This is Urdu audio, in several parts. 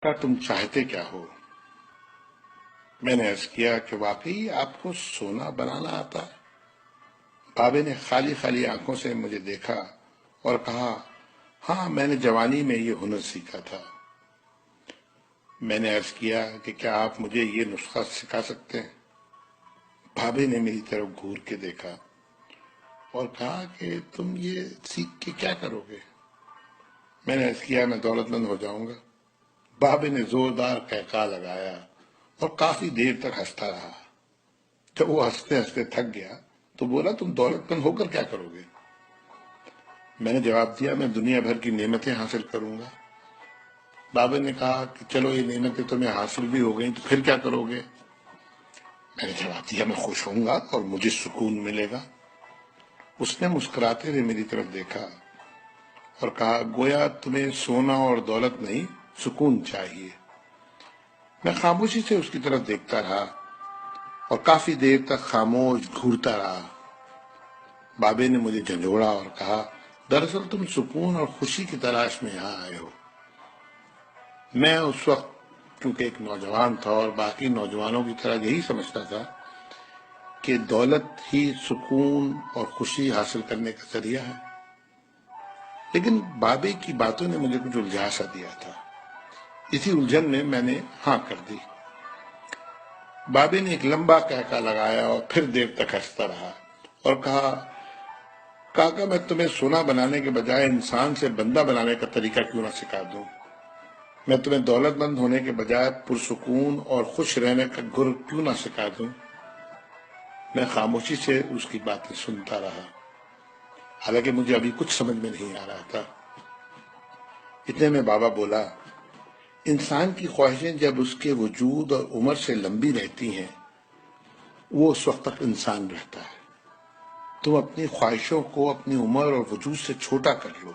کا تم چاہتے کیا ہو؟ میں نے عرض کیا کہ واقعی آپ کو سونا بنانا آتا ہے؟ بابے نے خالی خالی آنکھوں سے مجھے دیکھا اور کہا، ہاں میں نے جوانی میں یہ ہنر سیکھا تھا۔ میں نے عرض کیا کہ کیا آپ مجھے یہ نسخہ سکھا سکتے ہیں؟ بابے نے میری طرف گھور کے دیکھا اور کہا کہ تم یہ سیکھ کے کیا کرو گے؟ میں نے عرض کیا میں دولت مند ہو جاؤں گا۔ بابے نے زوردار قہقہہ لگایا اور کافی دیر تک ہنستا رہا۔ جب وہ ہنستے ہنستے تھک گیا تو بولا، تم دولت مند ہو کر کیا کرو گے؟ میں نے جواب دیا، میں دنیا بھر کی نعمتیں حاصل کروں گا۔ بابا نے کہا کہ چلو یہ نعمتیں تمہیں حاصل بھی ہو گئیں تو پھر کیا کرو گے؟ میں نے جواب دیا، میں خوش ہوں گا اور مجھے سکون ملے گا۔ اس نے مسکراتے ہوئے میری طرف دیکھا اور کہا، گویا تمہیں سونا اور دولت نہیں، سکون چاہیے۔ میں خاموشی سے اس کی طرف دیکھتا رہا اور کافی دیر تک خاموش گھورتا رہا۔ بابے نے مجھے جھنجھوڑا اور کہا، دراصل تم سکون اور خوشی کی تلاش میں یہاں آئے ہو۔ میں اس وقت چونکہ ایک نوجوان تھا اور باقی نوجوانوں کی طرح یہی سمجھتا تھا کہ دولت ہی سکون اور خوشی حاصل کرنے کا ذریعہ ہے، لیکن بابے کی باتوں نے مجھے کچھ الجھا سا دیا تھا۔ اسی الجھن میں میں نے ہاں کر دی۔ بابے نے ایک لمبا قہقہہ لگایا اور پھر دیر تک ہنستا رہا اور کہا، کاکا میں تمہیں سونا بنانے کے بجائے انسان سے بندہ بنانے کا طریقہ کیوں نہ سکھا دوں؟ میں تمہیں دولت مند ہونے کے بجائے پرسکون اور خوش رہنے کا گر کیوں نہ سکھا دوں؟ میں خاموشی سے اس کی باتیں سنتا رہا، حالانکہ مجھے ابھی کچھ سمجھ میں نہیں آ رہا تھا۔ اتنے میں بابا بولا، انسان کی خواہشیں جب اس کے وجود اور عمر سے لمبی رہتی ہیں وہ اس وقت تک انسان رہتا ہے۔ تم اپنی خواہشوں کو اپنی عمر اور وجود سے چھوٹا کر لو،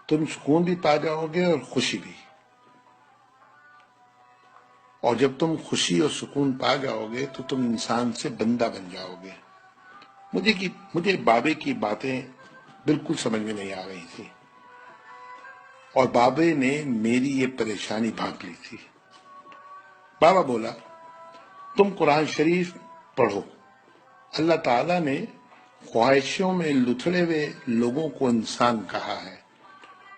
تم سکون بھی پا جاؤ گے اور خوشی بھی۔ اور جب تم خوشی اور سکون پا جاؤ گے تو تم انسان سے بندہ بن جاؤ گے۔ مجھے بابے کی باتیں بالکل سمجھ میں نہیں آ رہی تھی اور بابے نے میری یہ پریشانی بھانپ لی تھی۔ بابا بولا، تم قرآن شریف پڑھو۔ اللہ تعالیٰ نے خواہشوں میں لتھڑے ہوئے لوگوں کو انسان کہا ہے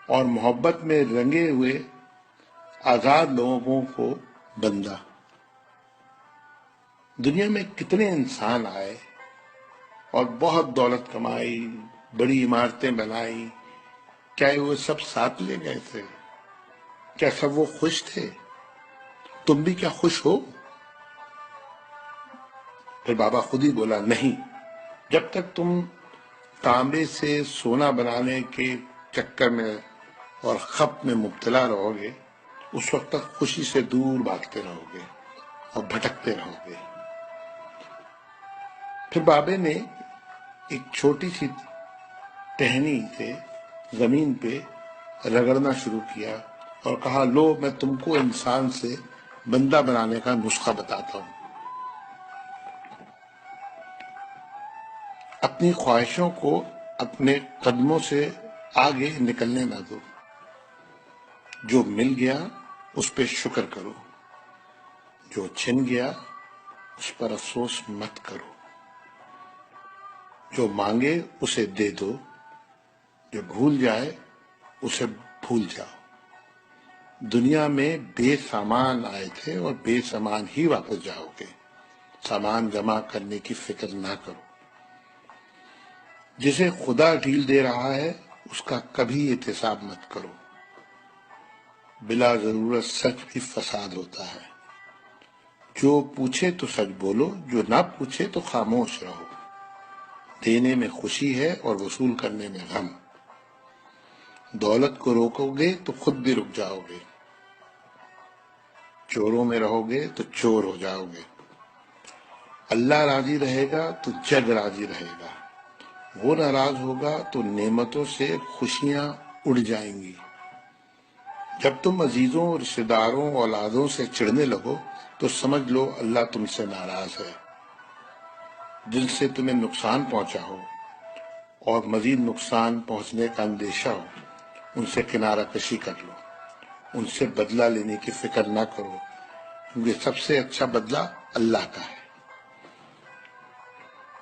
اور محبت میں رنگے ہوئے آزاد لوگوں کو بندہ۔ دنیا میں کتنے انسان آئے اور بہت دولت کمائی، بڑی عمارتیں بنائی، کیا وہ سب ساتھ لے گئے تھے؟ کیا سب وہ خوش تھے؟ تم بھی کیا خوش ہو؟ پھر بابا خود ہی بولا، نہیں، جب تک تم تانبے سے سونا بنانے کے چکر میں اور خپ میں مبتلا رہو گے اس وقت تک خوشی سے دور بھاگتے رہو گے اور بھٹکتے رہو گے۔ پھر بابے نے ایک چھوٹی سی ٹہنی سے زمین پہ رگڑنا شروع کیا اور کہا، لو میں تم کو انسان سے بندہ بنانے کا نسخہ بتاتا ہوں۔ اپنی خواہشوں کو اپنے قدموں سے آگے نکلنے نہ دو۔ جو مل گیا اس پہ شکر کرو، جو چھن گیا اس پر افسوس مت کرو۔ جو مانگے اسے دے دو، جو بھول جائے اسے بھول جاؤ۔ دنیا میں بے سامان آئے تھے اور بے سامان ہی واپس جاؤ گے۔ سامان جمع کرنے کی فکر نہ کرو۔ جسے خدا ڈھیل دے رہا ہے اس کا کبھی احتساب مت کرو۔ بلا ضرورت سچ بھی فساد ہوتا ہے۔ جو پوچھے تو سچ بولو، جو نہ پوچھے تو خاموش رہو۔ دینے میں خوشی ہے اور وصول کرنے میں غم۔ دولت کو روکو گے تو خود بھی رک جاؤ گے۔ چوروں میں رہو گے تو چور ہو جاؤ گے۔ اللہ راضی رہے گا تو جگ راضی رہے گا، وہ ناراض ہوگا تو نعمتوں سے خوشیاں اڑ جائیں گی۔ جب تم عزیزوں، رشتہ داروں، اولادوں سے چڑھنے لگو تو سمجھ لو اللہ تم سے ناراض ہے۔ جن سے تمہیں نقصان پہنچا ہو اور مزید نقصان پہنچنے کا اندیشہ ہو ان سے کنارہ کشی کر لو۔ ان سے بدلہ لینے کی فکر نہ کرو، کیونکہ سب سے اچھا بدلہ اللہ کا ہے۔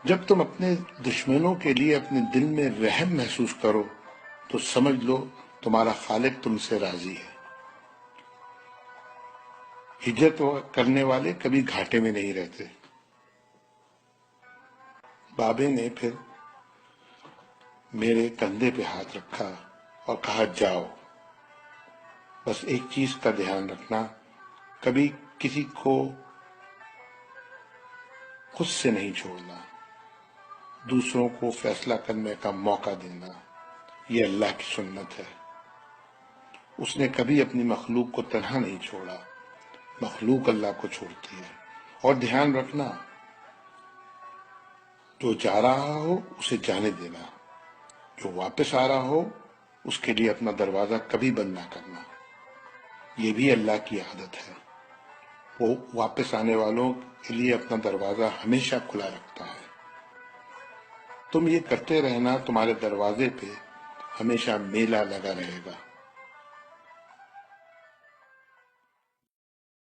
جب تم اپنے دشمنوں کے لیے اپنے دل میں رحم محسوس کرو تو سمجھ لو تمہارا خالق تم سے راضی ہے۔ ہجرت کرنے والے کبھی گھاٹے میں نہیں رہتے۔ بابے نے پھر میرے کندھے پہ ہاتھ رکھا اور کہا جاؤ، بس ایک چیز کا دھیان رکھنا، کبھی کسی کو خود سے نہیں چھوڑنا، دوسروں کو فیصلہ کرنے کا موقع دینا، یہ اللہ کی سنت ہے۔ اس نے کبھی اپنی مخلوق کو تنہا نہیں چھوڑا، مخلوق اللہ کو چھوڑتی ہے۔ اور دھیان رکھنا، جو جا رہا ہو اسے جانے دینا، جو واپس آ رہا ہو اس کے لیے اپنا دروازہ کبھی بند نہ کرنا، یہ بھی اللہ کی عادت ہے، وہ واپس آنے والوں کے لیے اپنا دروازہ ہمیشہ کھلا رکھتا ہے۔ تم یہ کرتے رہنا، تمہارے دروازے پہ ہمیشہ میلہ لگا رہے گا۔